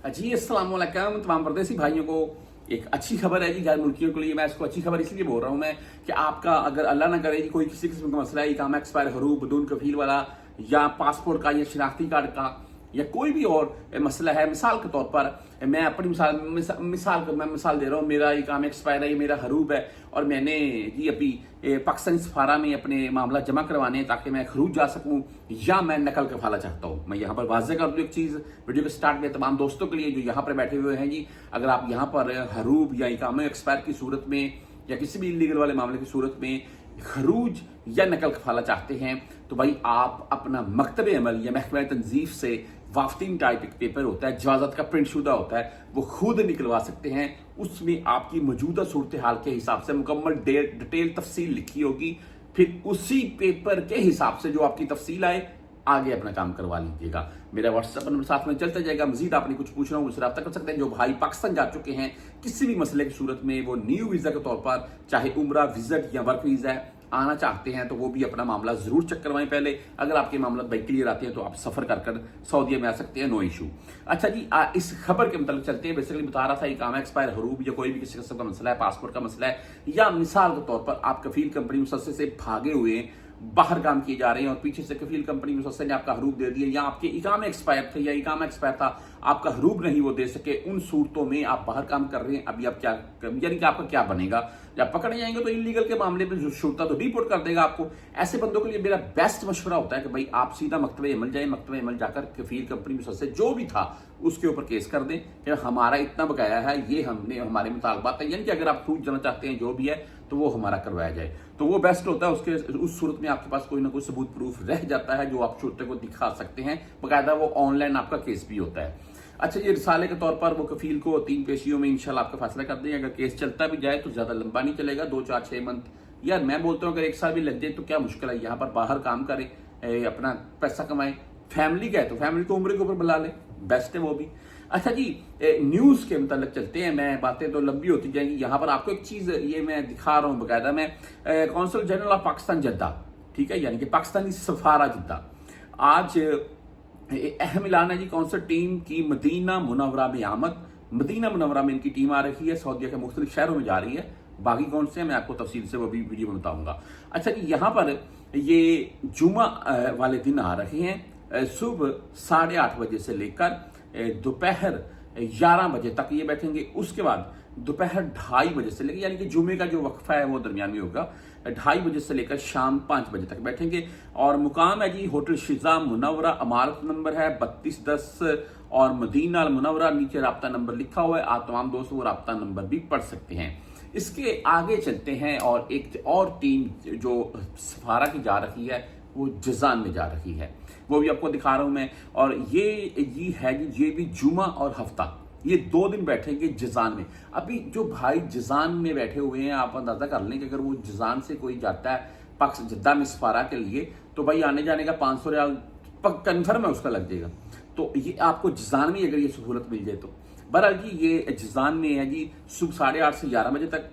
जी अस्सलाम वालेकुम तमाम परदेसी भाइयों को एक अच्छी खबर है जी गैर मुल्कियों के लिए। मैं इसको अच्छी खबर इसलिए बोल रहा हूँ मैं कि आपका अगर अल्लाह ना करे जी कोई किसी किस्म का मसला है, इकामा एक्सपायर हरूब बदून कफील वाला या पासपोर्ट का या शनाख्ती कार्ड का या कोई भी और मसला है, मिसाल के तौर पर मैं अपनी मिसाल दे रहा हूँ। मेरा इकामा एक्सपायर है, ये मेरा हरूब है और मैंने जी अभी पाकिस्तानी सफारा में अपने मामला जमा करवाने हैं ताकि मैं खरूज जा सकूं या मैं नकल कफाला चाहता हूं। मैं यहाँ पर वाज़ेह कर दूं एक चीज़ वीडियो के स्टार्ट में तमाम दोस्तों के लिए जो यहाँ पर बैठे हुए हैं जी, अगर आप यहाँ पर हरूब या इकामा एक्सपायर की सूरत में या किसी भी इलीगल वाले मामले की सूरत में खरूज या नकल कफाला चाहते हैं तो भाई आप अपना मकतब अमल या महकमा तंजीफ से वाफ्तीन टाइप एक पेपर होता है, इजाज़त का प्रिंट शुदा होता है, वो खुद निकलवा सकते हैं। उसमें आपकी मौजूदा सूरत हाल के हिसाब से मुकम्मल डिटेल तफसील लिखी होगी, फिर उसी पेपर के हिसाब से जो आपकी तफसील आए आगे अपना काम करवा लीजिएगा। मेरा व्हाट्सएप नंबर साथ में चलता जाएगा। मजीद आपने कुछ पूछना हो मुझसे रब्ता कर सकते हैं। जो भाई पाकिस्तान जा चुके हैं किसी भी मसले की सूरत में, वो न्यू वीज़ा के तौर पर चाहे उम्रा विजिट या वर्क वीज़ा है आना चाहते हैं तो वो भी अपना मामला जरूर चेक करवाएं पहले। अगर आपके मामला भाई क्लियर आते हैं तो आप सफर कर सऊदीया में आ सकते हैं, नो इशू। अच्छा जी, इस खबर के मतलब चलते हैं। बेसिकली बता रहा था इकामा एक्सपायर हरूब या कोई भी किसी किस्म का मसला है, पासपोर्ट का मसला है या मिसाल के तौर पर आप कफील कंपनी मुसस्से से भागे हुए हैं, बाहर काम किए जा रहे हैं और पीछे से कफील कंपनी मुसस्से ने आपका हरूब दे दिया या आपके इकामा एक्सपायर थे या इकामा एक्सपायर था आपका हरूब नहीं वो दे सके, उन सूरतों में आप बाहर काम कर रहे हैं। अभी आप क्या यानी कि आपका क्या बनेगा? जब पकड़े जाएंगे तो इलीगल के मामले में जो शुरता तो रिपोर्ट कर देगा आपको। ऐसे बंदों के लिए मेरा बेस्ट मशवरा होता है कि भाई आप सीधा मकतब अमल जाए, मकतब अमल जाकर कफील कंपनी मुसस्से जो भी था उसके ऊपर केस कर दें कि हमारा इतना बकाया है, ये हमने हमारे मुतालबात है, यानी कि अगर आप छूट जाना चाहते हैं जो भी है तो वो हमारा करवाया जाए तो वो बेस्ट होता है। उसके उस सूरत में आपके पास कोई ना कोई सबूत प्रूफ रह जाता है जो आप शुरते को दिखा सकते हैं, बाकायदा वो ऑनलाइन आपका केस भी होता है। अच्छा, ये रिसाले के तौर पर वो कफील को 3 पेशियों में इंशाल्लाह आपका फैसला कर दें। अगर केस चलता भी जाए तो ज्यादा लंबा नहीं चलेगा, 2, 4, 6 मंथ। यार मैं बोलता हूँ अगर 1 साल भी लग जाए तो क्या मुश्किल है, यहाँ पर बाहर काम करें, अपना पैसा कमाएं। फैमिली का है तो फैमिली को उम्र के ऊपर बुला ले, बेस्ट है वो भी। अच्छा जी, न्यूज के मतलब चलते हैं। मैं बातें तो लंबी होती जाएंगी। यहाँ पर आपको एक चीज ये मैं दिखा रहा हूँ बकायदा, मैं consul general of Pakistan Jeddah, ठीक है, यानी कि पाकिस्तानी सफारा जद्दा, आज अहम ऐलान है जी। कौंसल टीम की मदीना मुनव्वरा में आमद, मदीना मुनव्वरा में इनकी टीम आ रही है, सऊदीया के मुख्तलिफ शहरों में जा रही है। बाकी कौन से हैं मैं आपको तफसील से वो भी वीडियो में बताऊंगा। अच्छा जी, यहाँ पर ये जुमा वाले दिन आ रहे हैं, सुबह 8:30 बजे से लेकर दोपहर 11 बजे तक ये बैठेंगे। उसके बाद दोपहर 2:30 बजे से लेकर, यानी कि जुमे का जो वक्फा है वो दरमियान में होगा, 2:30 बजे से लेकर शाम 5 बजे तक बैठेंगे। और मुकाम है जी होटल शिजा मुनव्वरा, इमारत नंबर है 3210 और मदीना अल मुनव्वरा, नीचे राब्ता नंबर लिखा हुआ है। आप तमाम दोस्तों वो राब्ता नंबर भी पढ़ सकते हैं। इसके आगे चलते हैं और एक और टीम जो सफारा की जा रही है वो जजान में जा रही है, वो भी आपको दिखा रहा हूं मैं। और ये है जी, ये भी जुमा और हफ्ता, ये 2 दिन बैठेंगे जजान में। अभी जो भाई जजान में बैठे हुए हैं आप अंदाजा कर लें कि अगर वो जजान से कोई जाता है पाकिस्तान जद्दा में सफारा के लिए तो भाई आने जाने का 500 रियाल कन्फर्म है उसका लग जाएगा। तो ये आपको जजान में अगर ये सहूलत मिल जाए तो बहरहाल जी ये जजान में है जी, सुबह 8:30 से 11 बजे तक,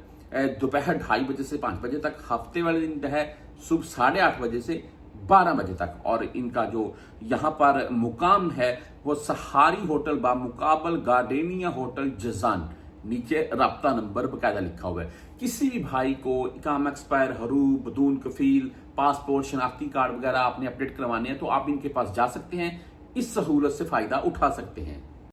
दोपहर 2:30 बजे से 5 बजे तक। हफ्ते वाले दिन है सुबह 8:30 बजे से 12 बजे तक। और इनका जो यहाँ पर मुकाम है वो सहारी होटल बा मुकाबल गार्डेनिया होटल जजान, नीचे राब्ता नंबर बकायदा लिखा हुआ है। किसी भी भाई को इकामा एक्सपायर हरूब बदून कफील पासपोर्ट शनाख्ती कार्ड वगैरह आपने अपडेट करवाने हैं तो आप इनके पास जा सकते हैं, इस सहूलत से फायदा उठा सकते हैं।